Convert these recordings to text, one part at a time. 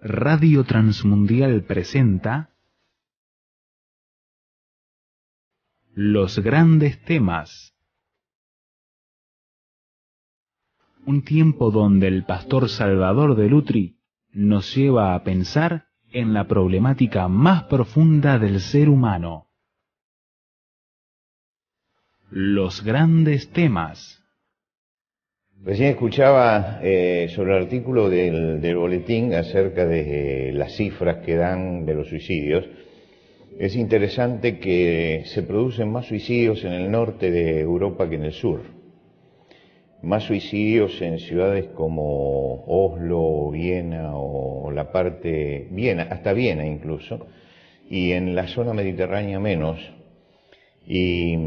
Radio Transmundial presenta Los grandes temas. Un tiempo donde el pastor Salvador de Lutri nos lleva a pensar en la problemática más profunda del ser humano. Los grandes temas. Recién escuchaba sobre el artículo del boletín acerca de las cifras que dan de los suicidios. Es interesante que se producen más suicidios en el norte de Europa que en el sur. Más suicidios en ciudades como Oslo, Viena o la parte Viena, hasta Viena incluso, y en la zona mediterránea menos. Y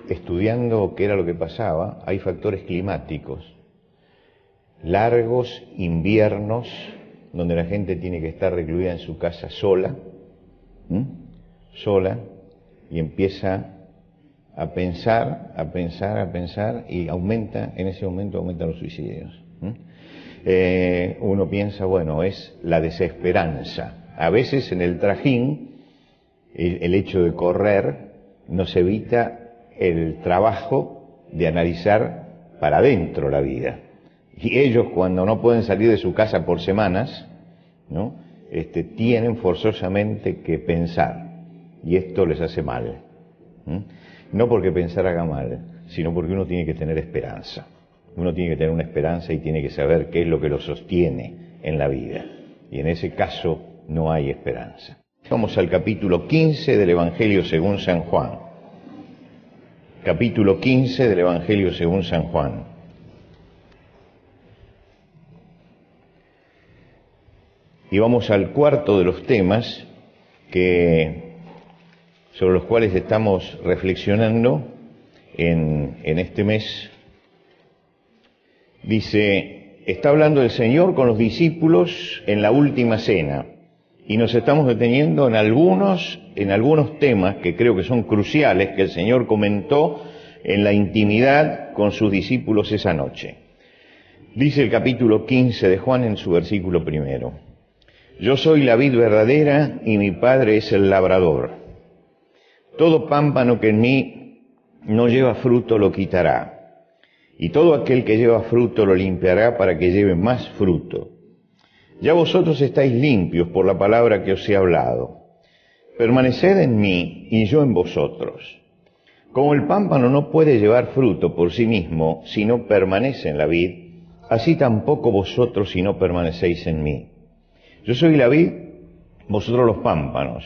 estudiando qué era lo que pasaba, hay factores climáticos, largos inviernos donde la gente tiene que estar recluida en su casa sola, y empieza a pensar, y en ese momento aumentan los suicidios. Uno piensa, bueno, es la desesperanza. A veces en el trajín, el hecho de correr nos evita el trabajo de analizar para adentro la vida. Y ellos, cuando no pueden salir de su casa por semanas, ¿no? Tienen forzosamente que pensar, y esto les hace mal. No porque pensar haga mal, sino porque uno tiene que tener esperanza. Uno tiene que tener una esperanza y tiene que saber qué es lo que lo sostiene en la vida. Y en ese caso no hay esperanza. Vamos al capítulo 15 del Evangelio según San Juan. Capítulo 15 del Evangelio según San Juan. Y vamos al cuarto de los temas sobre los cuales estamos reflexionando en este mes. Dice, está hablando el Señor con los discípulos en la última cena, y nos estamos deteniendo en algunos temas que creo que son cruciales, que el Señor comentó en la intimidad con sus discípulos esa noche. Dice el capítulo 15 de Juan en su versículo 1: Yo soy la vid verdadera y mi Padre es el labrador. Todo pámpano que en mí no lleva fruto lo quitará, y todo aquel que lleva fruto lo limpiará para que lleve más fruto. Ya vosotros estáis limpios por la palabra que os he hablado. Permaneced en mí y yo en vosotros. Como el pámpano no puede llevar fruto por sí mismo si no permanece en la vid, así tampoco vosotros si no permanecéis en mí. Yo soy la vid, vosotros los pámpanos.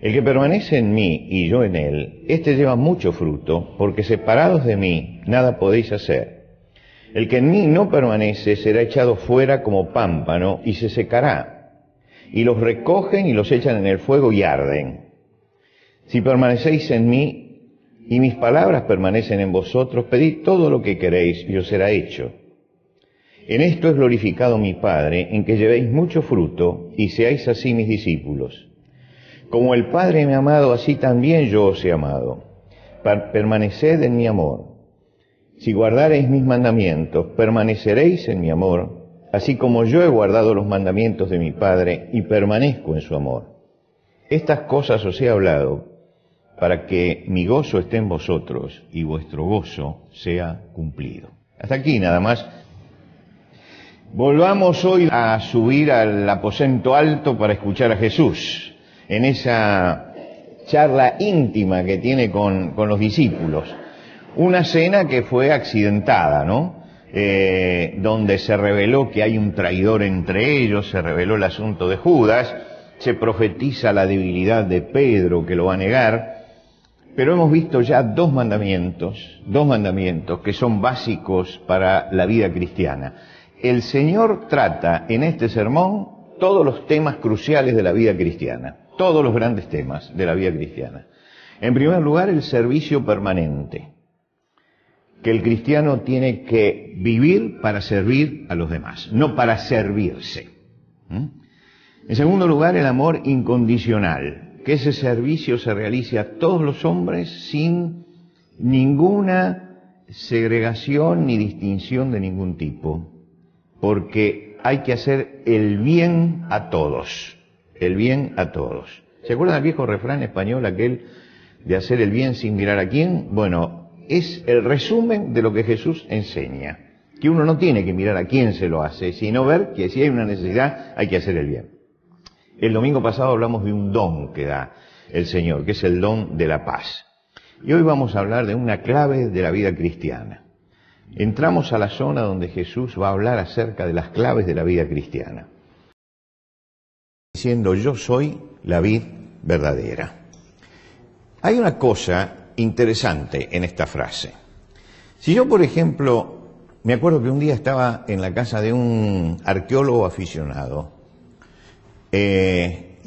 El que permanece en mí y yo en él, éste lleva mucho fruto, porque separados de mí nada podéis hacer. El que en mí no permanece será echado fuera como pámpano y se secará. Y los recogen y los echan en el fuego y arden. Si permanecéis en mí y mis palabras permanecen en vosotros, pedid todo lo que queréis y os será hecho. En esto es glorificado mi Padre, en que llevéis mucho fruto y seáis así mis discípulos. Como el Padre me ha amado, así también yo os he amado. Permaneced en mi amor. Si guardareis mis mandamientos, permaneceréis en mi amor, así como yo he guardado los mandamientos de mi Padre y permanezco en su amor. Estas cosas os he hablado para que mi gozo esté en vosotros y vuestro gozo sea cumplido. Hasta aquí nada más. Volvamos hoy a subir al aposento alto para escuchar a Jesús en esa charla íntima que tiene con los discípulos. Una cena que fue accidentada, ¿no? Donde se reveló que hay un traidor entre ellos, se reveló el asunto de Judas, se profetiza la debilidad de Pedro que lo va a negar, pero hemos visto ya dos mandamientos que son básicos para la vida cristiana. El Señor trata en este sermón todos los temas cruciales de la vida cristiana, todos los grandes temas de la vida cristiana. En primer lugar, el servicio permanente, que el cristiano tiene que vivir para servir a los demás, no para servirse. En segundo lugar, el amor incondicional, que ese servicio se realice a todos los hombres sin ninguna segregación ni distinción de ningún tipo, porque hay que hacer el bien a todos. El bien a todos. ¿Se acuerdan del viejo refrán español aquel de hacer el bien sin mirar a quién? Bueno, es el resumen de lo que Jesús enseña. Que uno no tiene que mirar a quién se lo hace, sino ver que si hay una necesidad hay que hacer el bien. El domingo pasado hablamos de un don que da el Señor, que es el don de la paz. Y hoy vamos a hablar de una clave de la vida cristiana. Entramos a la zona donde Jesús va a hablar acerca de las claves de la vida cristiana. Diciendo, yo soy la vid verdadera. Hay una cosa interesante en esta frase. Si yo, por ejemplo, me acuerdo que un día estaba en la casa de un arqueólogo aficionado,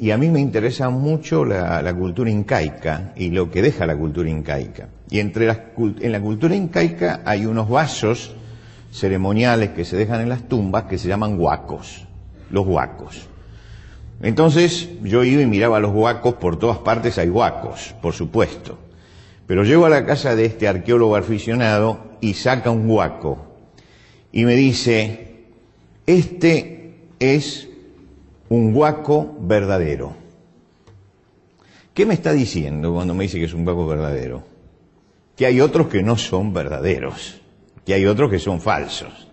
y a mí me interesa mucho la cultura incaica y lo que deja la cultura incaica. Y en la cultura incaica hay unos vasos ceremoniales que se dejan en las tumbas que se llaman huacos, los huacos. Entonces yo iba y miraba los huacos, por todas partes hay huacos, por supuesto. Pero llego a la casa de este arqueólogo aficionado y saca un huaco y me dice, este es un huaco verdadero. ¿Qué me está diciendo cuando me dice que es un huaco verdadero? Que hay otros que no son verdaderos, que hay otros que son falsos.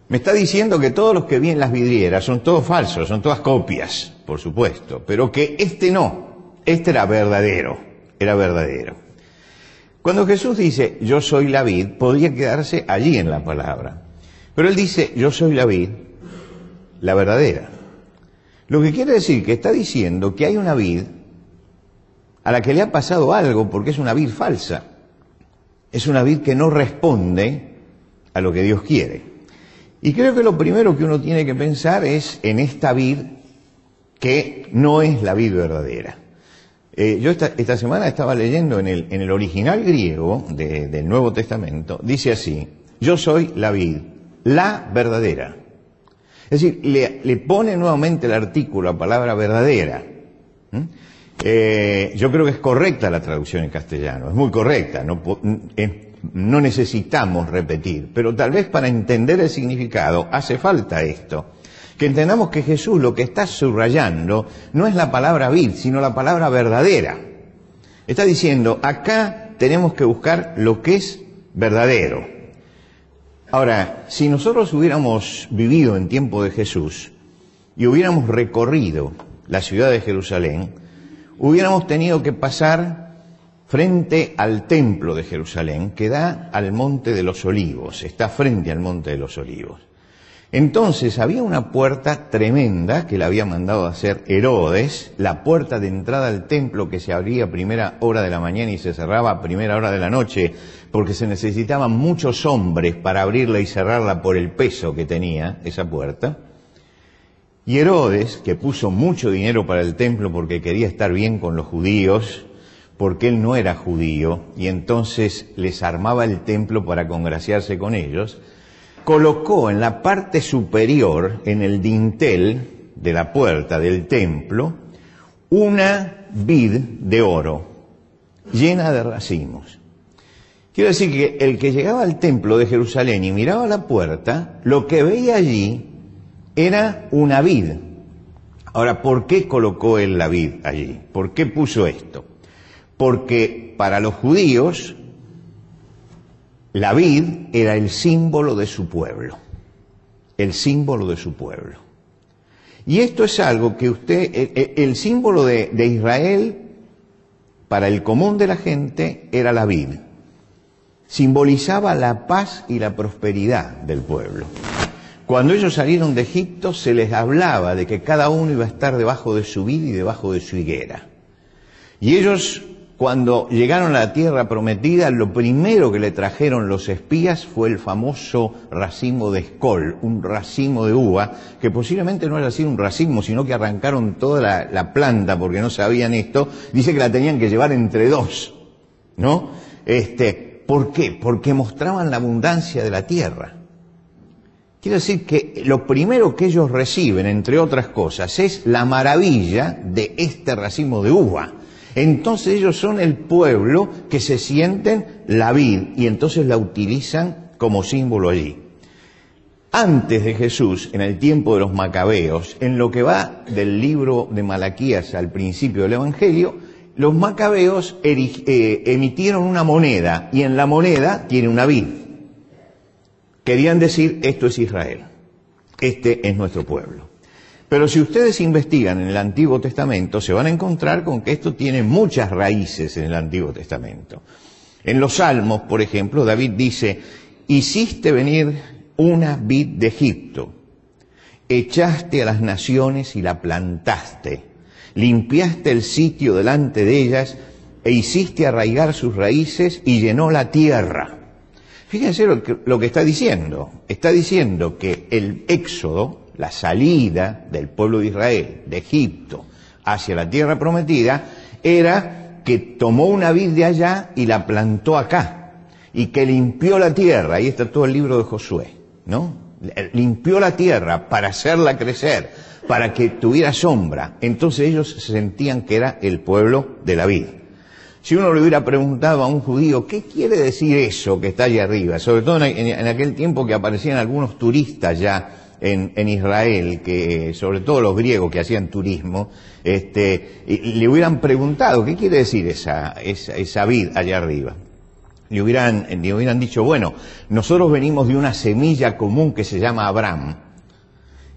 Me está diciendo que todos los que vi en las vidrieras son todos falsos, son todas copias, por supuesto, pero que este no, este era verdadero, era verdadero. Cuando Jesús dice, yo soy la vid, podría quedarse allí en la palabra. Pero él dice, yo soy la vid, la verdadera. Lo que quiere decir que está diciendo que hay una vid a la que le ha pasado algo porque es una vid falsa. Es una vid que no responde a lo que Dios quiere. Y creo que lo primero que uno tiene que pensar es en esta vid que no es la vid verdadera. Yo esta semana estaba leyendo en el original griego del Nuevo Testamento, dice así, yo soy la vid, la verdadera. Es decir, le pone nuevamente el artículo, la palabra verdadera. Yo creo que es correcta la traducción en castellano, es muy correcta, no necesitamos repetir, pero tal vez para entender el significado hace falta esto. Que entendamos que Jesús lo que está subrayando no es la palabra vid, sino la palabra verdadera. Está diciendo, acá tenemos que buscar lo que es verdadero. Ahora, si nosotros hubiéramos vivido en tiempo de Jesús y hubiéramos recorrido la ciudad de Jerusalén, hubiéramos tenido que pasar frente al templo de Jerusalén, que da al Monte de los Olivos, está frente al Monte de los Olivos. Entonces había una puerta tremenda que le había mandado a hacer Herodes, la puerta de entrada al templo que se abría a primera hora de la mañana y se cerraba a primera hora de la noche, porque se necesitaban muchos hombres para abrirla y cerrarla por el peso que tenía esa puerta. Y Herodes, que puso mucho dinero para el templo porque quería estar bien con los judíos, porque él no era judío, y entonces les armaba el templo para congraciarse con ellos, colocó en la parte superior, en el dintel de la puerta del templo, una vid de oro llena de racimos. Quiero decir que el que llegaba al templo de Jerusalén y miraba la puerta, lo que veía allí era una vid. Ahora, ¿por qué colocó él la vid allí? ¿Por qué puso esto? Porque para los judíos la vid era el símbolo de su pueblo, el símbolo de su pueblo. Y esto es algo que el símbolo de Israel para el común de la gente era la vid. Simbolizaba la paz y la prosperidad del pueblo. Cuando ellos salieron de Egipto se les hablaba de que cada uno iba a estar debajo de su vid y debajo de su higuera. Y ellos, cuando llegaron a la tierra prometida, lo primero que le trajeron los espías fue el famoso racimo de escol, un racimo de uva, que posiblemente no haya sido un racimo, sino que arrancaron toda la planta porque no sabían esto. Dice que la tenían que llevar entre dos, ¿no? ¿Por qué? Porque mostraban la abundancia de la tierra. Quiero decir que lo primero que ellos reciben, entre otras cosas, es la maravilla de este racimo de uva. Entonces ellos son el pueblo que se sienten la vid y entonces la utilizan como símbolo allí. Antes de Jesús, en el tiempo de los macabeos, en lo que va del libro de Malaquías al principio del Evangelio, los macabeos emitieron una moneda, y en la moneda tiene una vid. Querían decir, esto es Israel, este es nuestro pueblo. Pero si ustedes investigan en el Antiguo Testamento, se van a encontrar con que esto tiene muchas raíces en el Antiguo Testamento. En los Salmos, por ejemplo, David dice, hiciste venir una vid de Egipto, echaste a las naciones y la plantaste, limpiaste el sitio delante de ellas e hiciste arraigar sus raíces y llenó la tierra. Fíjense lo que está diciendo. Está diciendo que el éxodo, la salida del pueblo de Israel de Egipto hacia la tierra prometida, era que tomó una vid de allá y la plantó acá, y que limpió la tierra. Ahí está todo el libro de Josué, ¿no? Limpió la tierra para hacerla crecer, para que tuviera sombra. Entonces ellos sentían que era el pueblo de la vid. Si uno le hubiera preguntado a un judío, ¿qué quiere decir eso que está allá arriba? Sobre todo en aquel tiempo que aparecían algunos turistas ya en Israel, que sobre todo los griegos que hacían turismo, le hubieran preguntado, ¿qué quiere decir esa vid allá arriba? Le hubieran dicho, bueno, nosotros venimos de una semilla común que se llama Abraham,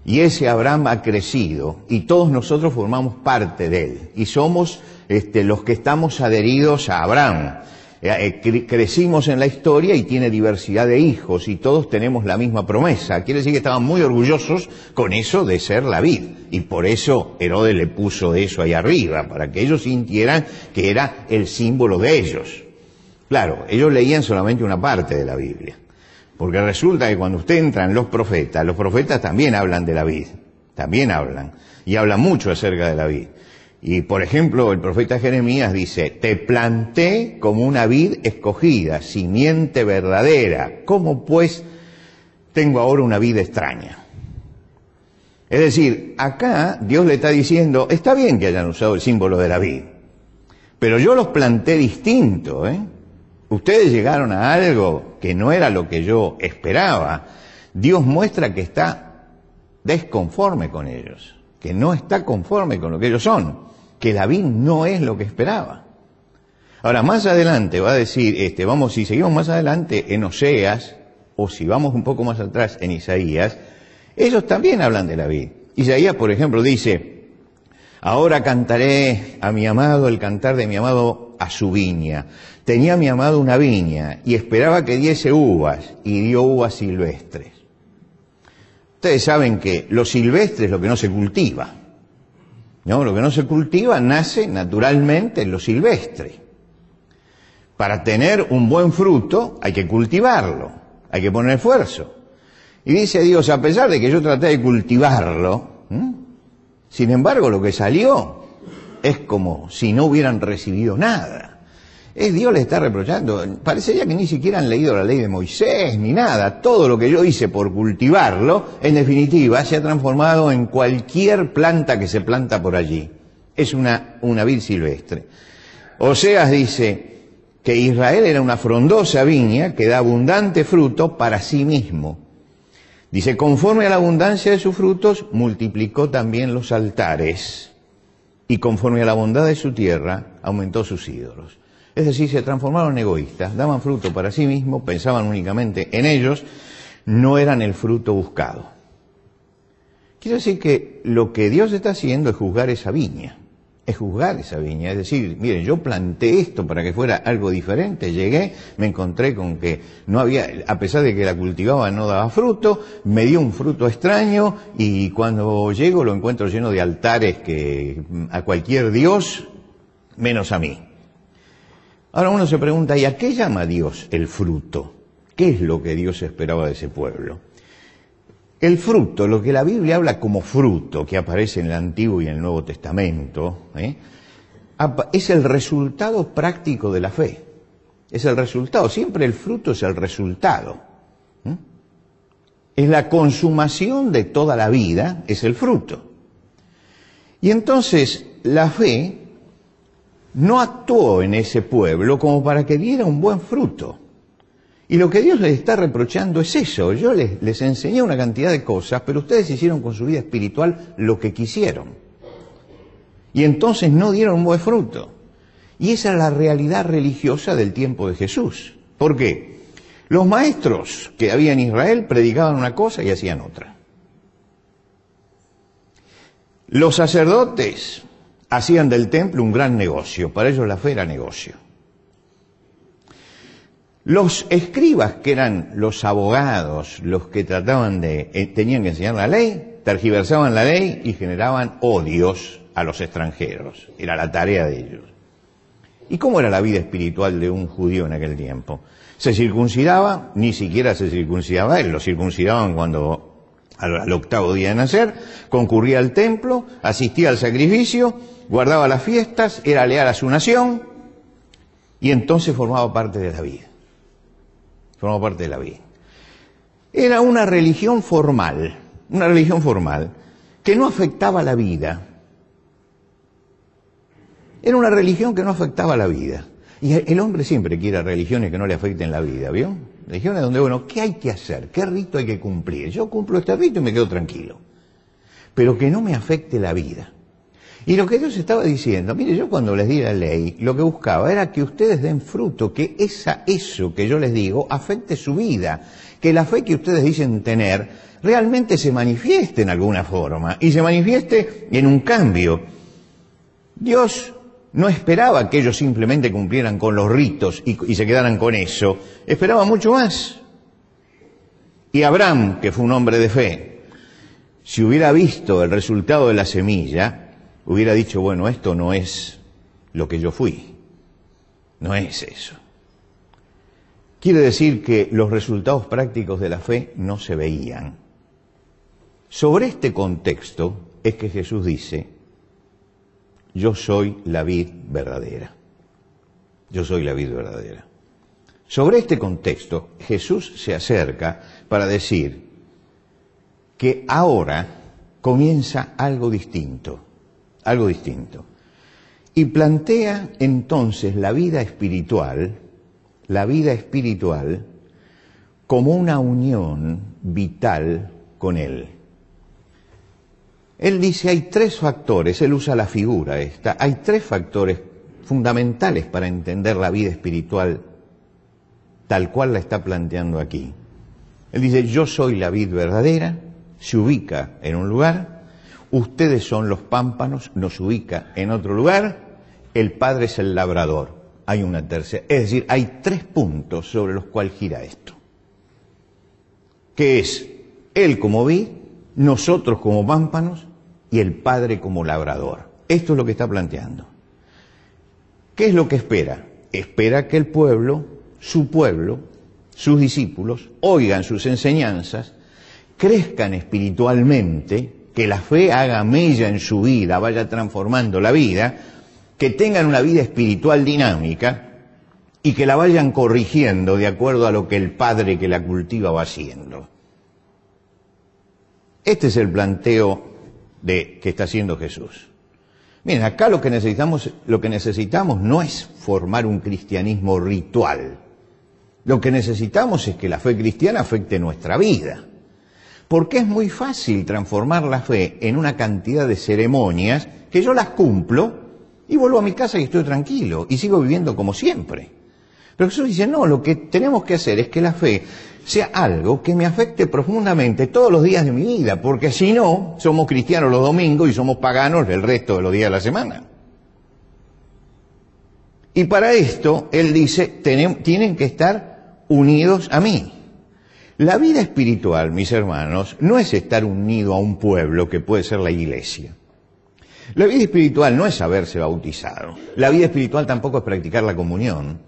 y ese Abraham ha crecido, y todos nosotros formamos parte de él, y somos los que estamos adheridos a Abraham. Crecimos en la historia y tiene diversidad de hijos, y todos tenemos la misma promesa. Quiere decir que estaban muy orgullosos con eso de ser la vid, y por eso Herodes le puso eso ahí arriba, para que ellos sintieran que era el símbolo de ellos. Claro, ellos leían solamente una parte de la Biblia, porque resulta que cuando usted entra en los profetas también hablan de la vid, también hablan, y hablan mucho acerca de la vid. Y por ejemplo, el profeta Jeremías dice, te planté como una vid escogida, simiente verdadera, ¿cómo pues tengo ahora una vid extraña? Es decir, acá Dios le está diciendo, está bien que hayan usado el símbolo de la vid, pero yo los planté distinto, Ustedes llegaron a algo que no era lo que yo esperaba. Dios muestra que está desconforme con ellos, que no está conforme con lo que ellos son, que la vid no es lo que esperaba. Ahora, más adelante va a decir, si seguimos más adelante en Oseas, o si vamos un poco más atrás en Isaías, ellos también hablan de la vid. Isaías, por ejemplo, dice, ahora cantaré a mi amado el cantar de mi amado a su viña. Tenía mi amado una viña y esperaba que diese uvas, y dio uvas silvestres. Ustedes saben que lo silvestre es lo que no se cultiva, ¿no? Lo que no se cultiva nace naturalmente en lo silvestre. Para tener un buen fruto hay que cultivarlo, hay que poner esfuerzo. Y dice Dios, a pesar de que yo traté de cultivarlo, sin embargo lo que salió es como si no hubieran recibido nada. Dios le está reprochando, parecería que ni siquiera han leído la ley de Moisés ni nada. Todo lo que yo hice por cultivarlo, en definitiva, se ha transformado en cualquier planta que se planta por allí. Es una vid silvestre. Oseas dice que Israel era una frondosa viña que da abundante fruto para sí mismo. Dice, conforme a la abundancia de sus frutos, multiplicó también los altares, y conforme a la bondad de su tierra, aumentó sus ídolos. Es decir, se transformaron en egoístas, daban fruto para sí mismos, pensaban únicamente en ellos, no eran el fruto buscado. Quiero decir que lo que Dios está haciendo es juzgar esa viña, es decir, miren, yo planté esto para que fuera algo diferente, llegué, me encontré con que no había, a pesar de que la cultivaba no daba fruto, me dio un fruto extraño, y cuando llego lo encuentro lleno de altares que a cualquier Dios, menos a mí. Ahora uno se pregunta, ¿y a qué llama Dios el fruto? ¿Qué es lo que Dios esperaba de ese pueblo? El fruto, lo que la Biblia habla como fruto, que aparece en el Antiguo y en el Nuevo Testamento, es el resultado práctico de la fe. Es el resultado, siempre el fruto es el resultado. Es la consumación de toda la vida, es el fruto. Y entonces la fe no actuó en ese pueblo como para que diera un buen fruto. Y lo que Dios les está reprochando es eso. Yo les enseñé una cantidad de cosas, pero ustedes hicieron con su vida espiritual lo que quisieron. Y entonces no dieron un buen fruto. Y esa es la realidad religiosa del tiempo de Jesús. ¿Por qué? Los maestros que había en Israel predicaban una cosa y hacían otra. Los sacerdotes hacían del templo un gran negocio. Para ellos la fe era negocio. Los escribas, que eran los abogados, los que tenían que enseñar la ley, tergiversaban la ley y generaban odios a los extranjeros. Era la tarea de ellos. ¿Y cómo era la vida espiritual de un judío en aquel tiempo? Se circuncidaba, ni siquiera se circuncidaba él, lo circuncidaban cuando al octavo día de nacer, concurría al templo, asistía al sacrificio, guardaba las fiestas, era leal a su nación y entonces formaba parte de la vida. Formaba parte de la vida. Era una religión formal que no afectaba la vida. Era una religión que no afectaba la vida. Y el hombre siempre quiere religiones que no le afecten la vida, ¿vio? Religiones donde, bueno, ¿qué hay que hacer? ¿Qué rito hay que cumplir? Yo cumplo este rito y me quedo tranquilo. Pero que no me afecte la vida. Y lo que Dios estaba diciendo, mire, yo cuando les di la ley, lo que buscaba era que ustedes den fruto, que eso que yo les digo afecte su vida, que la fe que ustedes dicen tener realmente se manifieste en alguna forma y se manifieste en un cambio. Dios no esperaba que ellos simplemente cumplieran con los ritos y se quedaran con eso, esperaba mucho más. Y Abraham, que fue un hombre de fe, si hubiera visto el resultado de la semilla, hubiera dicho, bueno, esto no es lo que yo fui, no es eso. Quiere decir que los resultados prácticos de la fe no se veían. Sobre este contexto es que Jesús dice, yo soy la vid verdadera. Yo soy la vid verdadera. Sobre este contexto, Jesús se acerca para decir que ahora comienza algo distinto. Algo distinto. Y plantea entonces la vida espiritual como una unión vital con Él. Él dice, hay tres factores, él usa la figura esta, hay tres factores fundamentales para entender la vida espiritual tal cual la está planteando aquí. Él dice, yo soy la vid verdadera, se ubica en un lugar. Ustedes son los pámpanos, nos ubica en otro lugar, el Padre es el labrador, hay una tercera. Es decir, hay tres puntos sobre los cuales gira esto. Que es Él como vid, nosotros como pámpanos y el Padre como labrador. Esto es lo que está planteando. ¿Qué es lo que espera? Espera que el pueblo, sus discípulos, oigan sus enseñanzas, crezcan espiritualmente, que la fe haga mella en su vida, vaya transformando la vida, que tengan una vida espiritual dinámica y que la vayan corrigiendo de acuerdo a lo que el Padre que la cultiva va haciendo. Este es el planteo que está haciendo Jesús. Miren, acá lo que necesitamos no es formar un cristianismo ritual. Lo que necesitamos es que la fe cristiana afecte nuestra vida. Porque es muy fácil transformar la fe en una cantidad de ceremonias que yo las cumplo y vuelvo a mi casa y estoy tranquilo y sigo viviendo como siempre. Pero Jesús dice, no, lo que tenemos que hacer es que la fe sea algo que me afecte profundamente todos los días de mi vida, porque si no, somos cristianos los domingos y somos paganos el resto de los días de la semana. Y para esto, Él dice, tienen que estar unidos a mí. La vida espiritual, mis hermanos, no es estar unido a un pueblo que puede ser la iglesia. La vida espiritual no es haberse bautizado. La vida espiritual tampoco es practicar la comunión,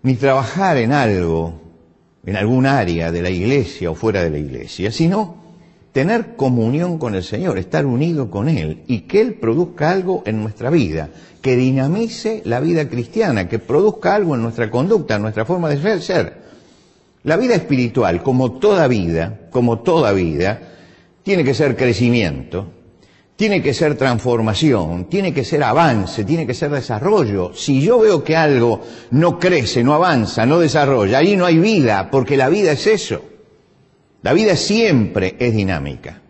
ni trabajar en algo, en algún área de la iglesia o fuera de la iglesia, sino tener comunión con el Señor, estar unido con Él y que Él produzca algo en nuestra vida, que dinamice la vida cristiana, que produzca algo en nuestra conducta, en nuestra forma de ser. La vida espiritual, como toda vida, tiene que ser crecimiento, tiene que ser transformación, tiene que ser avance, tiene que ser desarrollo. Si yo veo que algo no crece, no avanza, no desarrolla, ahí no hay vida, porque la vida es eso. La vida siempre es dinámica.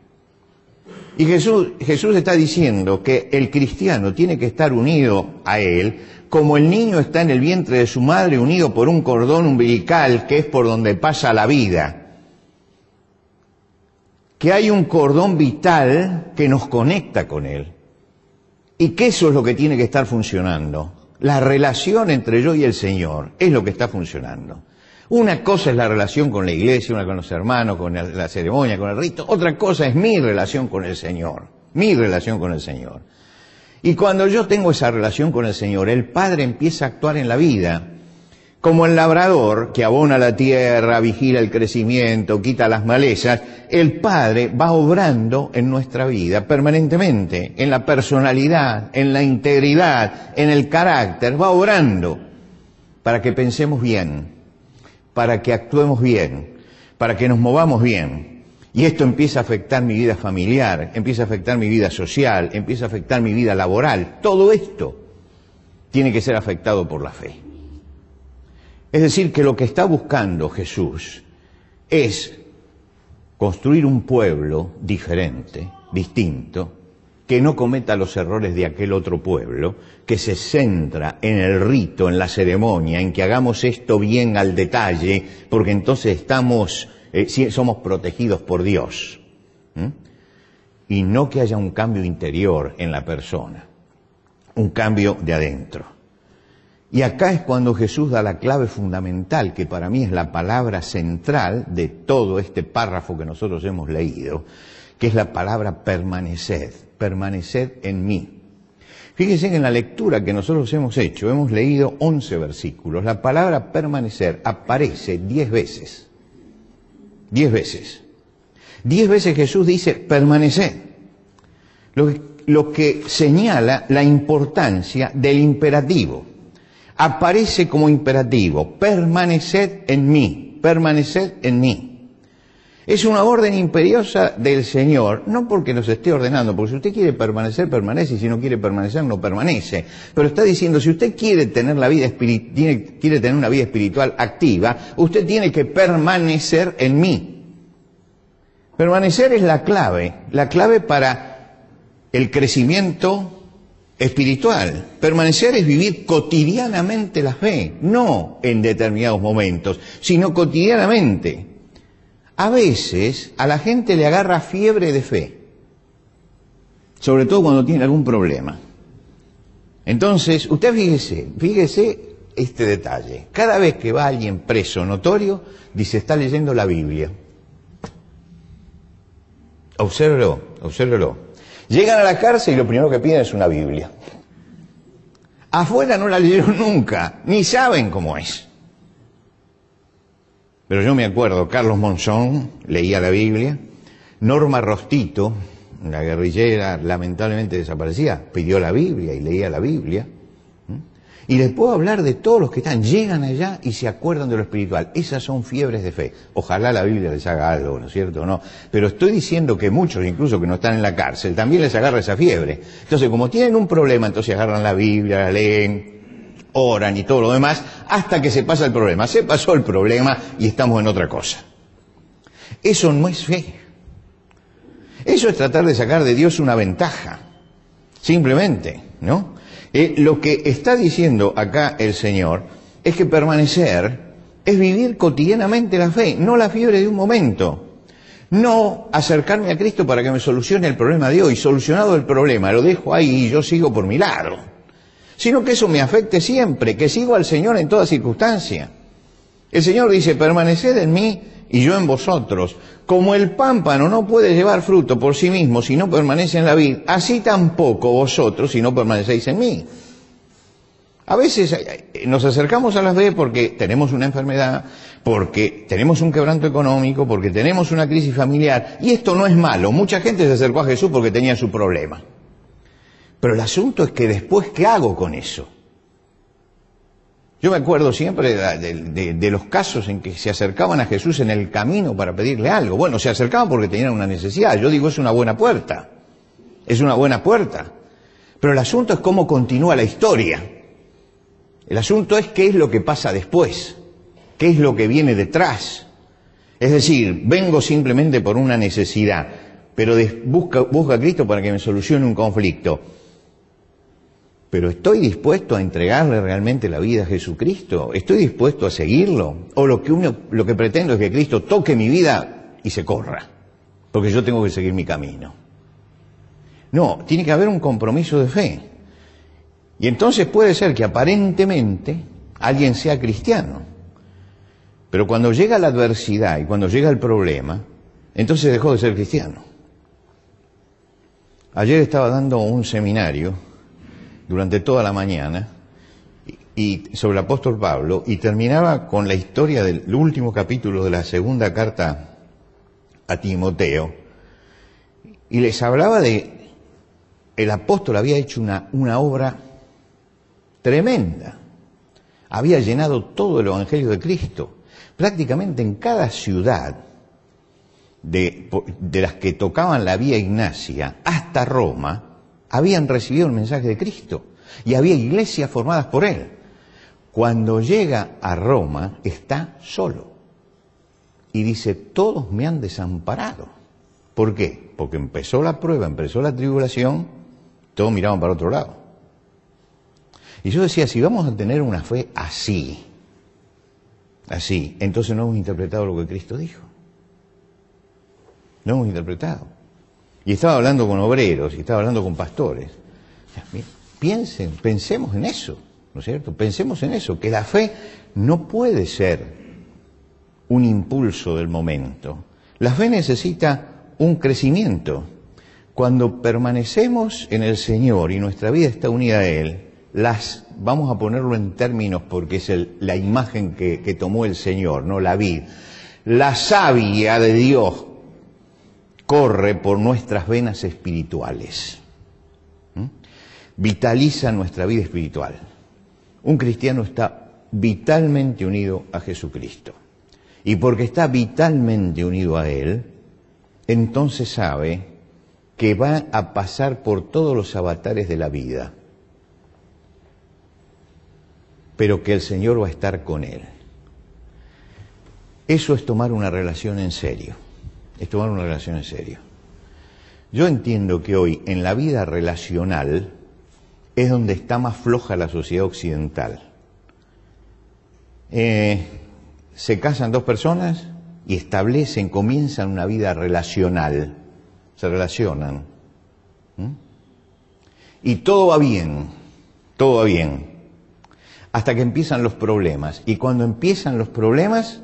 Y Jesús está diciendo que el cristiano tiene que estar unido a Él, como el niño está en el vientre de su madre, unido por un cordón umbilical, que es por donde pasa la vida. Que hay un cordón vital que nos conecta con Él. Y que eso es lo que tiene que estar funcionando. La relación entre yo y el Señor es lo que está funcionando. Una cosa es la relación con la iglesia, una con los hermanos, con la ceremonia, con el rito. Otra cosa es mi relación con el Señor. Mi relación con el Señor. Y cuando yo tengo esa relación con el Señor, el Padre empieza a actuar en la vida. Como el labrador que abona la tierra, vigila el crecimiento, quita las malezas, el Padre va obrando en nuestra vida permanentemente, en la personalidad, en la integridad, en el carácter, va obrando para que pensemos bien, para que actuemos bien, para que nos movamos bien. Y esto empieza a afectar mi vida familiar, empieza a afectar mi vida social, empieza a afectar mi vida laboral. Todo esto tiene que ser afectado por la fe. Es decir, que lo que está buscando Jesús es construir un pueblo diferente, distinto, que no cometa los errores de aquel otro pueblo, que se centra en el rito, en la ceremonia, en que hagamos esto bien al detalle, porque entonces somos protegidos por Dios. Y no que haya un cambio interior en la persona, un cambio de adentro. Y acá es cuando Jesús da la clave fundamental, que para mí es la palabra central de todo este párrafo que nosotros hemos leído, que es la palabra permaneced, permaneced en mí. Fíjense que en la lectura que nosotros hemos hecho, hemos leído 11 versículos, la palabra permanecer aparece 10 veces. 10 veces. 10 veces Jesús dice permaneced, lo que señala la importancia del imperativo. Aparece como imperativo, permaneced en mí, permaneced en mí. Es una orden imperiosa del Señor, no porque nos esté ordenando, porque si usted quiere permanecer, permanece, y si no quiere permanecer, no permanece. Pero está diciendo, si usted quiere tener quiere tener una vida espiritual activa, usted tiene que permanecer en mí. Permanecer es la clave para el crecimiento espiritual. Permanecer es vivir cotidianamente la fe, no en determinados momentos, sino cotidianamente. A veces a la gente le agarra fiebre de fe, sobre todo cuando tiene algún problema. Entonces, usted fíjese este detalle. Cada vez que va alguien preso notorio, dice, está leyendo la Biblia. Obsérvelo. Llegan a la cárcel y lo primero que piden es una Biblia. Afuera no la leyeron nunca, ni saben cómo es. Pero yo me acuerdo, Carlos Monzón leía la Biblia, Norma Rostito, la guerrillera lamentablemente desaparecida, pidió la Biblia y leía la Biblia. Y les puedo hablar de todos los que llegan allá y se acuerdan de lo espiritual. Esas son fiebres de fe. Ojalá la Biblia les haga algo, ¿no es cierto? No. Pero estoy diciendo que muchos, incluso que no están en la cárcel, también les agarra esa fiebre. Entonces, como tienen un problema, entonces agarran la Biblia, la leen, oran y todo lo demás, hasta que se pasa el problema. Se pasó el problema y estamos en otra cosa. Eso no es fe. Eso es tratar de sacar de Dios una ventaja. Simplemente, ¿no? Lo que está diciendo acá el Señor es que permanecer es vivir cotidianamente la fe, no la fiebre de un momento. No acercarme a Cristo para que me solucione el problema de hoy. Solucionado el problema, lo dejo ahí y yo sigo por mi lado. Sino que eso me afecte siempre, que sigo al Señor en toda circunstancia. El Señor dice, permaneced en mí y yo en vosotros. Como el pámpano no puede llevar fruto por sí mismo si no permanece en la vid, así tampoco vosotros si no permanecéis en mí. A veces nos acercamos a la fe porque tenemos una enfermedad, porque tenemos un quebranto económico, porque tenemos una crisis familiar, y esto no es malo. Mucha gente se acercó a Jesús porque tenía su problema. Pero el asunto es que después, ¿qué hago con eso? Yo me acuerdo siempre de los casos en que se acercaban a Jesús en el camino para pedirle algo. Bueno, se acercaban porque tenían una necesidad. Yo digo, es una buena puerta. Es una buena puerta. Pero el asunto es cómo continúa la historia. El asunto es qué es lo que pasa después, qué es lo que viene detrás. Es decir, vengo simplemente por una necesidad, pero busco a Cristo para que me solucione un conflicto. Pero ¿estoy dispuesto a entregarle realmente la vida a Jesucristo? ¿Estoy dispuesto a seguirlo? ¿O lo que pretendo es que Cristo toque mi vida y se corra? Porque yo tengo que seguir mi camino. No, tiene que haber un compromiso de fe. Y entonces puede ser que aparentemente alguien sea cristiano. Pero cuando llega la adversidad y cuando llega el problema, entonces dejó de ser cristiano. Ayer estaba dando un seminario durante toda la mañana y sobre el apóstol Pablo, y terminaba con la historia del último capítulo de la segunda carta a Timoteo, y les hablaba de el apóstol había hecho una obra tremenda, había llenado todo el evangelio de Cristo, prácticamente en cada ciudad de las que tocaban la vía Ignacia hasta Roma, habían recibido el mensaje de Cristo y había iglesias formadas por él. Cuando llega a Roma está solo y dice, todos me han desamparado. ¿Por qué? Porque empezó la prueba, empezó la tribulación, todos miraban para otro lado. Y yo decía, si vamos a tener una fe así, entonces no hemos interpretado lo que Cristo dijo. No hemos interpretado. Y estaba hablando con obreros, y estaba hablando con pastores. O sea, pensemos en eso, ¿no es cierto? Pensemos en eso, que la fe no puede ser un impulso del momento. La fe necesita un crecimiento. Cuando permanecemos en el Señor y nuestra vida está unida a Él, vamos a ponerlo en términos porque es la imagen que tomó el Señor, no la vid. La savia de Dios corre por nuestras venas espirituales. Vitaliza nuestra vida espiritual. Un cristiano está vitalmente unido a Jesucristo. Y porque está vitalmente unido a Él, entonces sabe que va a pasar por todos los avatares de la vida, pero que el Señor va a estar con él. Eso es tomar una relación en serio. Es tomar una relación en serio. Yo entiendo que hoy en la vida relacional es donde está más floja la sociedad occidental. Se casan dos personas y comienzan una vida relacional. Se relacionan. Y todo va bien. Hasta que empiezan los problemas. Y cuando empiezan los problemas,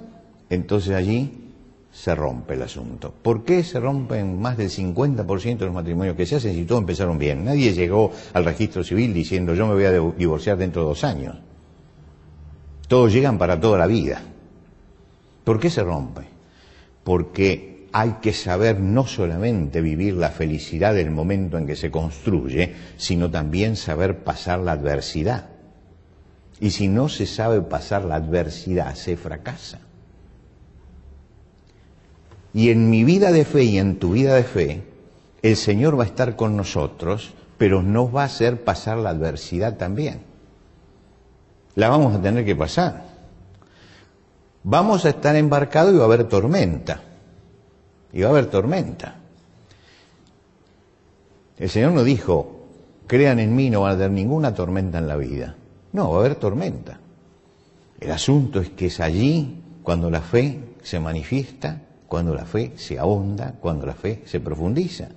entonces allí se rompe el asunto. ¿Por qué se rompen más del 50% de los matrimonios que se hacen si todos empezaron bien? Nadie llegó al registro civil diciendo yo me voy a divorciar dentro de 2 años. Todos llegan para toda la vida. ¿Por qué se rompe? Porque hay que saber no solamente vivir la felicidad del momento en que se construye, sino también saber pasar la adversidad. Y si no se sabe pasar la adversidad, se fracasa. Y en mi vida de fe y en tu vida de fe, el Señor va a estar con nosotros, pero nos va a hacer pasar la adversidad también. La vamos a tener que pasar. Vamos a estar embarcados y va a haber tormenta. El Señor nos dijo, crean en mí, no va a haber ninguna tormenta en la vida. No, va a haber tormenta. El asunto es que es allí cuando la fe se manifiesta, cuando la fe se ahonda, cuando la fe se profundiza.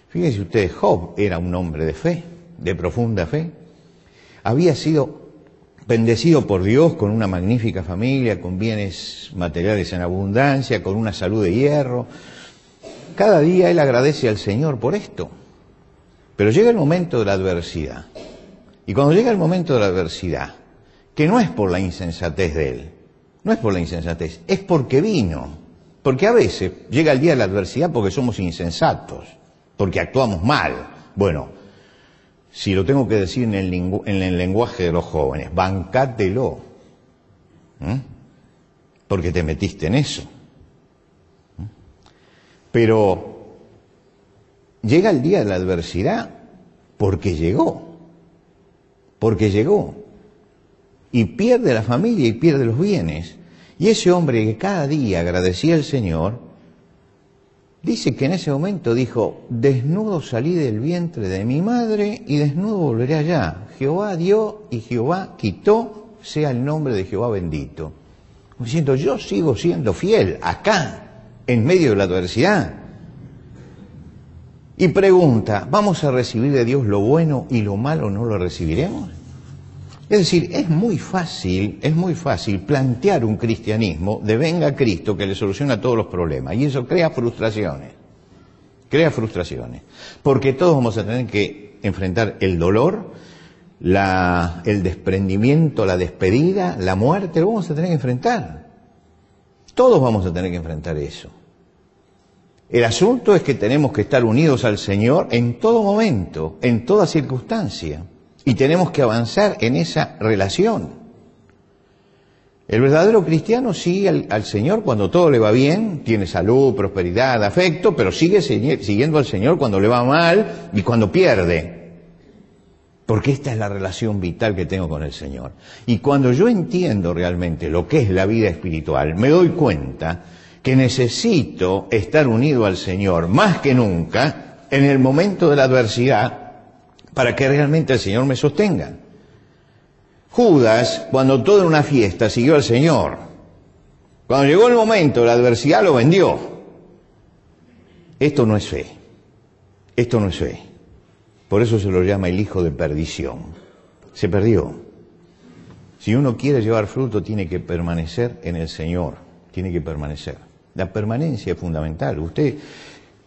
Fíjense ustedes, Job era un hombre de fe, de profunda fe. Había sido bendecido por Dios con una magnífica familia, con bienes materiales en abundancia, con una salud de hierro. Cada día él agradece al Señor por esto. Pero llega el momento de la adversidad. Y cuando llega el momento de la adversidad, que no es por la insensatez de él, no es por la insensatez, es porque vino. Porque a veces llega el día de la adversidad porque somos insensatos, porque actuamos mal. Bueno, si lo tengo que decir en el lenguaje de los jóvenes, bancátelo. Porque te metiste en eso. Pero llega el día de la adversidad porque llegó, y pierde la familia y pierde los bienes. Y ese hombre que cada día agradecía al Señor, dice que en ese momento dijo: desnudo salí del vientre de mi madre y desnudo volveré allá. Jehová dio y Jehová quitó, sea el nombre de Jehová bendito. Diciendo, yo sigo siendo fiel acá, en medio de la adversidad. Y pregunta, ¿vamos a recibir de Dios lo bueno y lo malo no lo recibiremos? Es decir, es muy fácil plantear un cristianismo de venga Cristo que le soluciona todos los problemas, y eso crea frustraciones, porque todos vamos a tener que enfrentar el dolor, el desprendimiento, la despedida, la muerte, lo vamos a tener que enfrentar. Todos vamos a tener que enfrentar eso. El asunto es que tenemos que estar unidos al Señor en todo momento, en toda circunstancia, y tenemos que avanzar en esa relación. El verdadero cristiano sigue al Señor cuando todo le va bien, tiene salud, prosperidad, afecto, pero sigue siguiendo al Señor cuando le va mal y cuando pierde. Porque esta es la relación vital que tengo con el Señor. Y cuando yo entiendo realmente lo que es la vida espiritual, me doy cuenta que necesito estar unido al Señor más que nunca en el momento de la adversidad para que realmente el Señor me sostenga. Judas, cuando todo era una fiesta, siguió al Señor. Cuando llegó el momento de la adversidad, lo vendió. Esto no es fe. Por eso se lo llama el hijo de perdición. Se perdió. Si uno quiere llevar fruto, tiene que permanecer en el Señor. Tiene que permanecer. La permanencia es fundamental. Usted,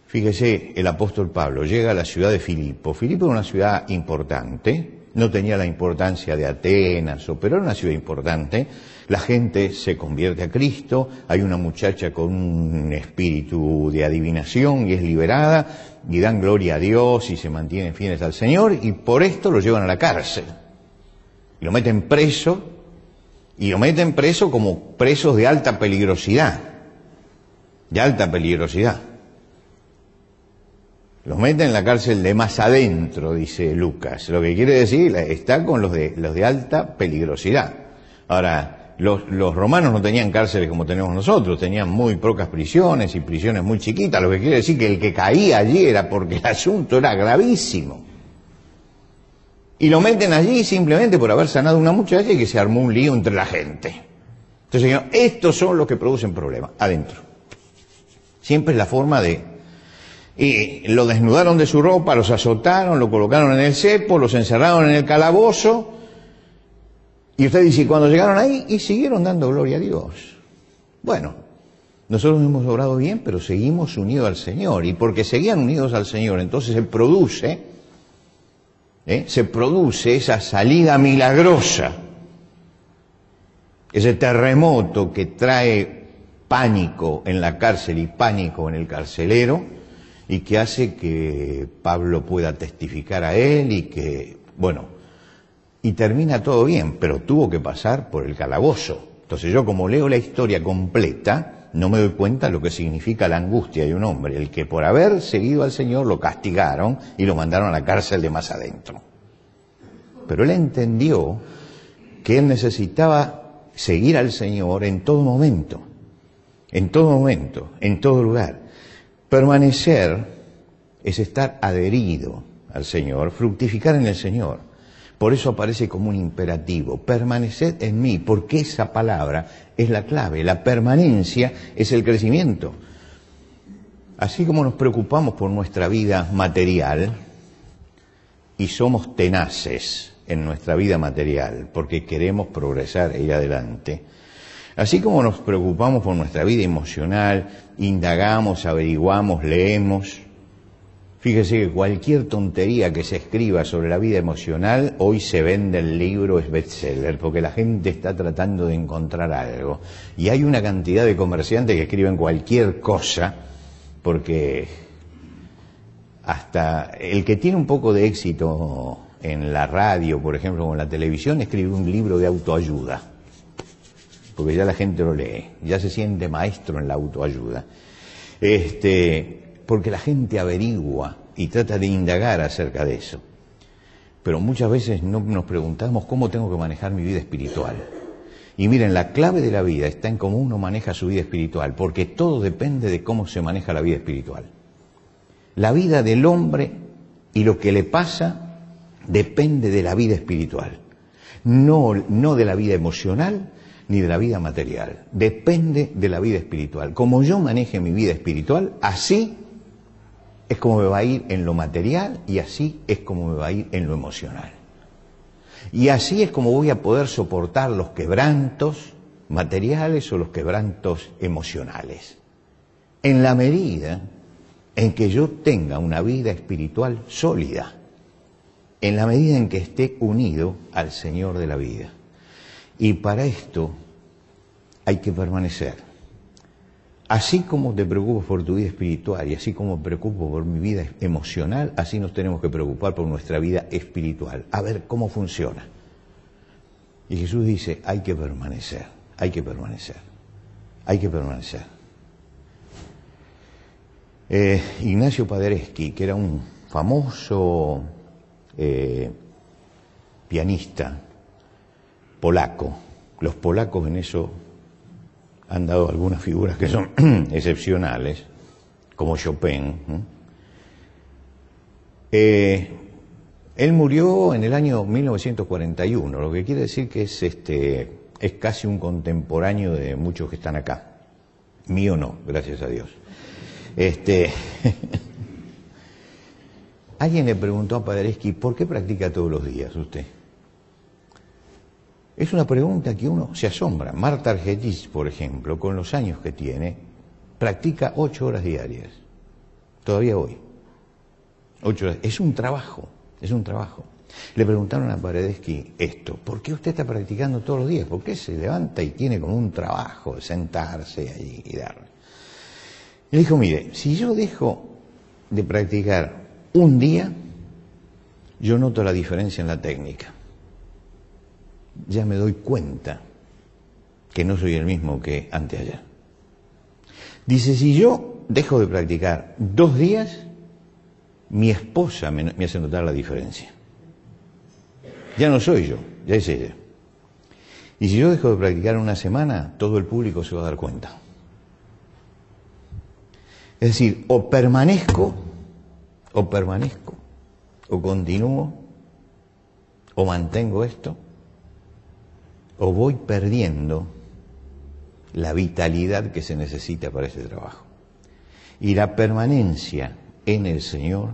fíjese, el apóstol Pablo llega a la ciudad de Filipo. Filipo era una ciudad importante. No tenía la importancia de Atenas, pero era una ciudad importante. La gente se convierte a Cristo. Hay una muchacha con un espíritu de adivinación y es liberada. Y dan gloria a Dios y se mantienen fieles al Señor. Y por esto lo llevan a la cárcel. Y lo meten preso. Y lo meten preso como presos de alta peligrosidad. Los meten en la cárcel de más adentro, dice Lucas. Lo que quiere decir, está con los de alta peligrosidad. Ahora, los romanos no tenían cárceles como tenemos nosotros, tenían muy pocas prisiones y prisiones muy chiquitas, lo que quiere decir que el que caía allí era porque el asunto era gravísimo. Y lo meten allí simplemente por haber sanado a una muchacha y que se armó un lío entre la gente. Entonces, estos son los que producen problemas, adentro. Siempre es la forma de... Y lo desnudaron de su ropa, los azotaron, lo colocaron en el cepo, los encerraron en el calabozo. Y usted dice, cuando llegaron ahí, y siguieron dando gloria a Dios. Bueno, nosotros hemos obrado bien, pero seguimos unidos al Señor. Y porque seguían unidos al Señor, entonces se produce esa salida milagrosa. Ese terremoto que trae pánico en la cárcel y pánico en el carcelero, y que hace que Pablo pueda testificar a él y que, y termina todo bien, pero tuvo que pasar por el calabozo. Entonces yo, como leo la historia completa, no me doy cuenta de lo que significa la angustia de un hombre, el que por haber seguido al Señor lo castigaron y lo mandaron a la cárcel de más adentro. Pero él entendió que él necesitaba seguir al Señor en todo momento, en todo lugar. Permanecer es estar adherido al Señor, fructificar en el Señor. Por eso aparece como un imperativo, permaneced en mí, porque esa palabra es la clave. La permanencia es el crecimiento. Así como nos preocupamos por nuestra vida material y somos tenaces en nuestra vida material porque queremos progresar e ir adelante, así como nos preocupamos por nuestra vida emocional, indagamos, averiguamos, leemos. Fíjese que cualquier tontería que se escriba sobre la vida emocional, hoy se vende el libro, es bestseller, porque la gente está tratando de encontrar algo. Y hay una cantidad de comerciantes que escriben cualquier cosa, porque hasta el que tiene un poco de éxito en la radio, por ejemplo, o en la televisión, escribe un libro de autoayuda. Porque ya la gente lo lee, ya se siente maestro en la autoayuda. Porque la gente averigua y trata de indagar acerca de eso. Pero muchas veces no nos preguntamos cómo tengo que manejar mi vida espiritual. Y miren, la clave de la vida está en cómo uno maneja su vida espiritual, porque todo depende de cómo se maneja la vida espiritual. La vida del hombre y lo que le pasa depende de la vida espiritual, no de la vida emocional ni de la vida material, depende de la vida espiritual. Como yo maneje mi vida espiritual, así es como me va a ir en lo material y así es como me va a ir en lo emocional. Y así es como voy a poder soportar los quebrantos materiales o los quebrantos emocionales. En la medida en que yo tenga una vida espiritual sólida, en la medida en que esté unido al Señor de la vida. Y para esto hay que permanecer. Así como te preocupas por tu vida espiritual y así como me preocupo por mi vida emocional, así nos tenemos que preocupar por nuestra vida espiritual. A ver cómo funciona. Y Jesús dice, hay que permanecer, hay que permanecer, hay que permanecer. Ignacio Paderewski, que era un famoso pianista polaco, los polacos en eso han dado algunas figuras que son excepcionales, como Chopin. Él murió en el año 1941, lo que quiere decir que es casi un contemporáneo de muchos que están acá. Mío no, gracias a Dios. Alguien le preguntó a Paderewski, ¿por qué practica todos los días usted? Es una pregunta que uno se asombra. Marta Argerich, por ejemplo, con los años que tiene, practica 8 horas diarias. Todavía hoy. 8 horas. Es un trabajo, es un trabajo. Le preguntaron a Paderewski esto, ¿por qué usted está practicando todos los días? ¿Por qué se levanta y tiene como un trabajo de sentarse ahí y darle? Y le dijo, mire, si yo dejo de practicar un día, yo noto la diferencia en la técnica. Ya me doy cuenta que no soy el mismo que anteayer. Dice, si yo dejo de practicar 2 días, mi esposa me hace notar la diferencia. Ya no soy yo, ya es ella. Y si yo dejo de practicar 1 semana, todo el público se va a dar cuenta. Es decir, o permanezco, o continúo, o mantengo esto, o voy perdiendo la vitalidad que se necesita para ese trabajo. Y la permanencia en el Señor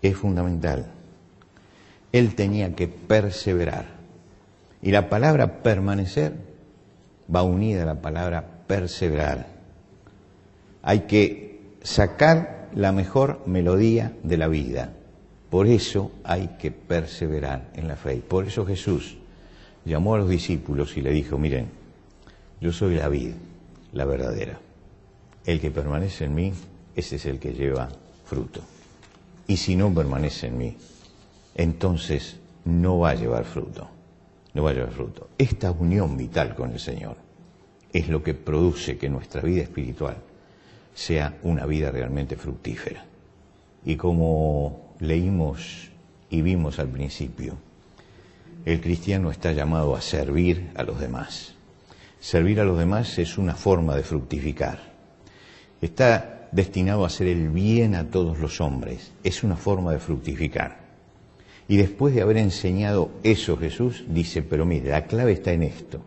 es fundamental. Él tenía que perseverar. Y la palabra permanecer va unida a la palabra perseverar. Hay que sacar la mejor melodía de la vida. Por eso hay que perseverar en la fe. Y por eso Jesús llamó a los discípulos y le dijo, miren, yo soy la vid, la verdadera. El que permanece en mí, ese es el que lleva fruto. Y si no permanece en mí, entonces no va a llevar fruto. No va a llevar fruto. Esta unión vital con el Señor es lo que produce que nuestra vida espiritual sea una vida realmente fructífera. Y como leímos y vimos al principio, el cristiano está llamado a servir a los demás. Servir a los demás es una forma de fructificar. Está destinado a hacer el bien a todos los hombres. Es una forma de fructificar. Y después de haber enseñado eso Jesús, dice, pero mire, la clave está en esto.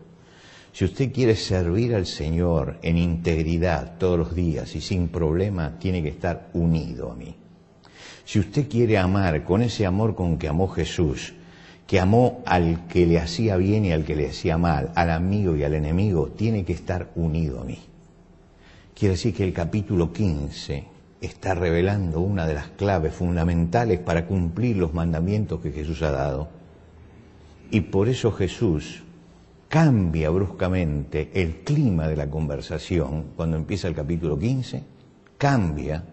Si usted quiere servir al Señor en integridad todos los días y sin problema, tiene que estar unido a mí. Si usted quiere amar con ese amor con que amó Jesús, que amó al que le hacía bien y al que le hacía mal, al amigo y al enemigo, tiene que estar unido a mí. Quiere decir que el capítulo 15 está revelando una de las claves fundamentales para cumplir los mandamientos que Jesús ha dado. Y por eso Jesús cambia bruscamente el clima de la conversación cuando empieza el capítulo 15, cambia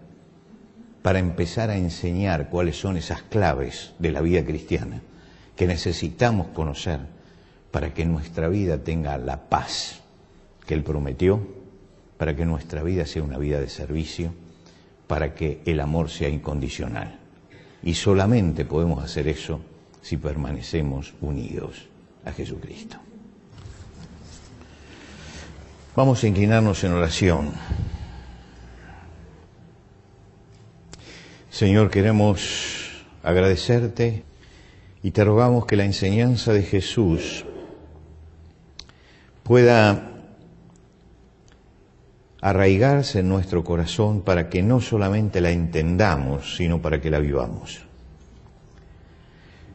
para empezar a enseñar cuáles son esas claves de la vida cristiana que necesitamos conocer para que nuestra vida tenga la paz que Él prometió, para que nuestra vida sea una vida de servicio, para que el amor sea incondicional. Y solamente podemos hacer eso si permanecemos unidos a Jesucristo. Vamos a inclinarnos en oración. Señor, queremos agradecerte y te rogamos que la enseñanza de Jesús pueda arraigarse en nuestro corazón para que no solamente la entendamos, sino para que la vivamos.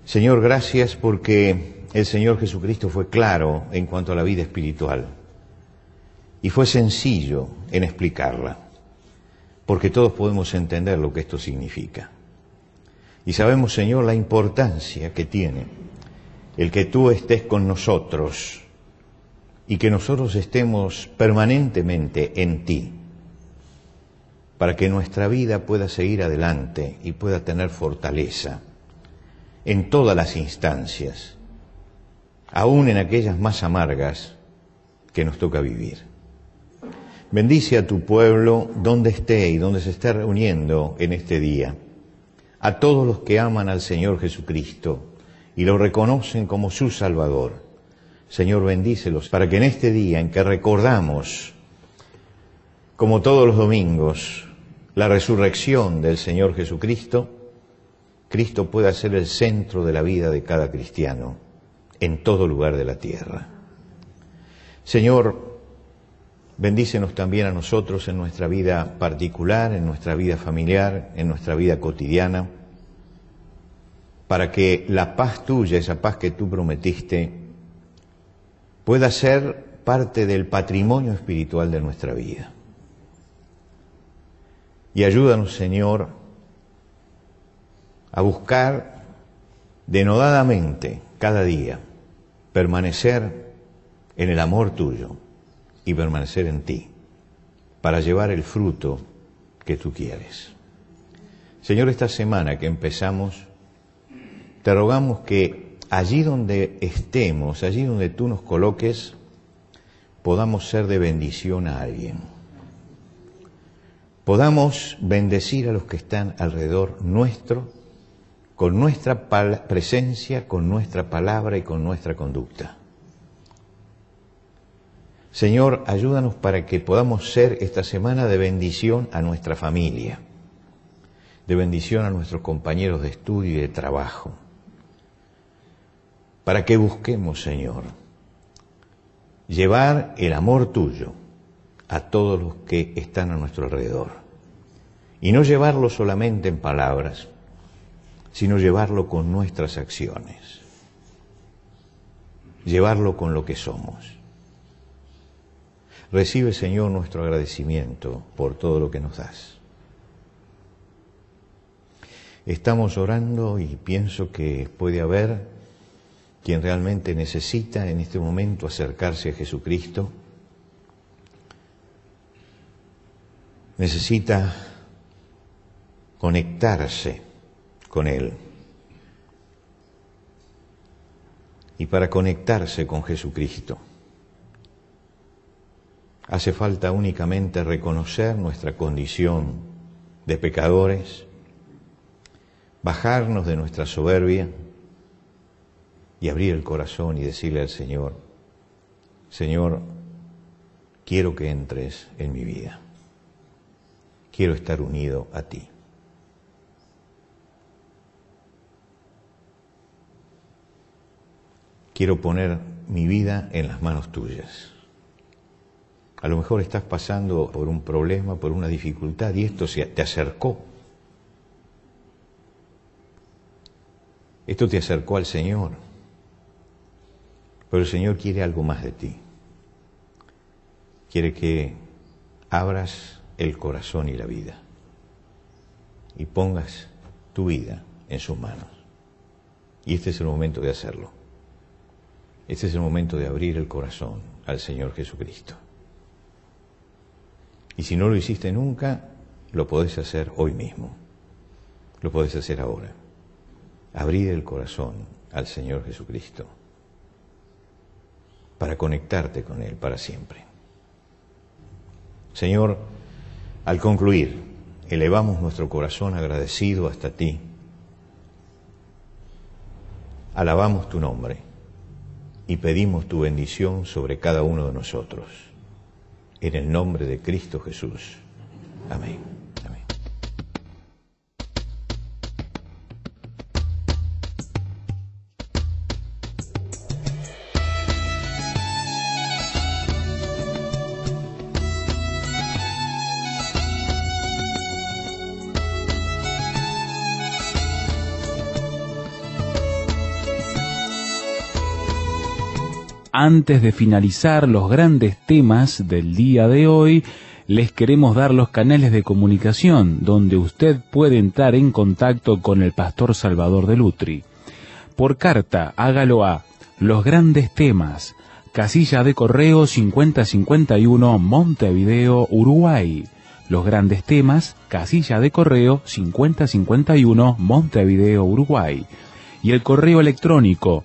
Señor, gracias porque el Señor Jesucristo fue claro en cuanto a la vida espiritual y fue sencillo en explicarla, porque todos podemos entender lo que esto significa. Y sabemos, Señor, la importancia que tiene el que tú estés con nosotros y que nosotros estemos permanentemente en ti, para que nuestra vida pueda seguir adelante y pueda tener fortaleza en todas las instancias, aún en aquellas más amargas que nos toca vivir. Bendice a tu pueblo donde esté y donde se esté reuniendo en este día, a todos los que aman al Señor Jesucristo y lo reconocen como su Salvador. Señor, bendícelos para que en este día en que recordamos, como todos los domingos, la resurrección del Señor Jesucristo, Cristo pueda ser el centro de la vida de cada cristiano en todo lugar de la tierra. Señor, bendícenos también a nosotros en nuestra vida particular, en nuestra vida familiar, en nuestra vida cotidiana, para que la paz tuya, esa paz que tú prometiste, pueda ser parte del patrimonio espiritual de nuestra vida. Y ayúdanos, Señor, a buscar denodadamente cada día permanecer en el amor tuyo y permanecer en ti para llevar el fruto que tú quieres. Señor, esta semana que empezamos, te rogamos que allí donde estemos, allí donde tú nos coloques, podamos ser de bendición a alguien. Podamos bendecir a los que están alrededor nuestro, con nuestra presencia, con nuestra palabra y con nuestra conducta. Señor, ayúdanos para que podamos ser esta semana de bendición a nuestra familia, de bendición a nuestros compañeros de estudio y de trabajo, para que busquemos, Señor, llevar el amor tuyo a todos los que están a nuestro alrededor. Y no llevarlo solamente en palabras, sino llevarlo con nuestras acciones. Llevarlo con lo que somos. Recibe, Señor, nuestro agradecimiento por todo lo que nos das. Estamos orando y pienso que puede haber quien realmente necesita en este momento acercarse a Jesucristo, necesita conectarse con Él. Y para conectarse con Jesucristo, hace falta únicamente reconocer nuestra condición de pecadores, bajarnos de nuestra soberbia, y abrir el corazón y decirle al Señor, Señor, quiero que entres en mi vida. Quiero estar unido a ti. Quiero poner mi vida en las manos tuyas. A lo mejor estás pasando por un problema, por una dificultad, y esto te acercó. Esto te acercó al Señor. Pero el Señor quiere algo más de ti. Quiere que abras el corazón y la vida y pongas tu vida en sus manos. Y este es el momento de hacerlo. Este es el momento de abrir el corazón al Señor Jesucristo. Y si no lo hiciste nunca, lo podés hacer hoy mismo. Lo podés hacer ahora. Abrir el corazón al Señor Jesucristo para conectarte con Él para siempre. Señor, al concluir elevamos nuestro corazón agradecido hasta ti. Alabamos tu nombre y pedimos tu bendición sobre cada uno de nosotros. En el nombre de Cristo Jesús. Amén. Amén. Antes de finalizar los grandes temas del día de hoy, les queremos dar los canales de comunicación donde usted puede entrar en contacto con el pastor Salvador de Lutri. Por carta, hágalo a Los Grandes Temas, casilla de correo 5051, Montevideo, Uruguay. Los Grandes Temas, casilla de correo 5051, Montevideo, Uruguay. Y el correo electrónico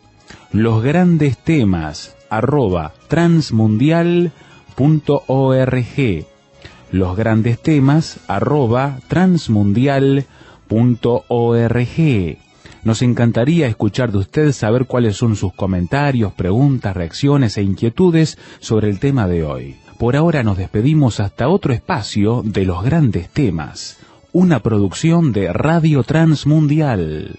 losgrandestemas@transmundial.org. losgrandestemas@transmundial.org. Nos encantaría escuchar de usted, saber cuáles son sus comentarios, preguntas, reacciones e inquietudes sobre el tema de hoy. Por ahora nos despedimos hasta otro espacio de Los Grandes Temas, una producción de Radio Transmundial.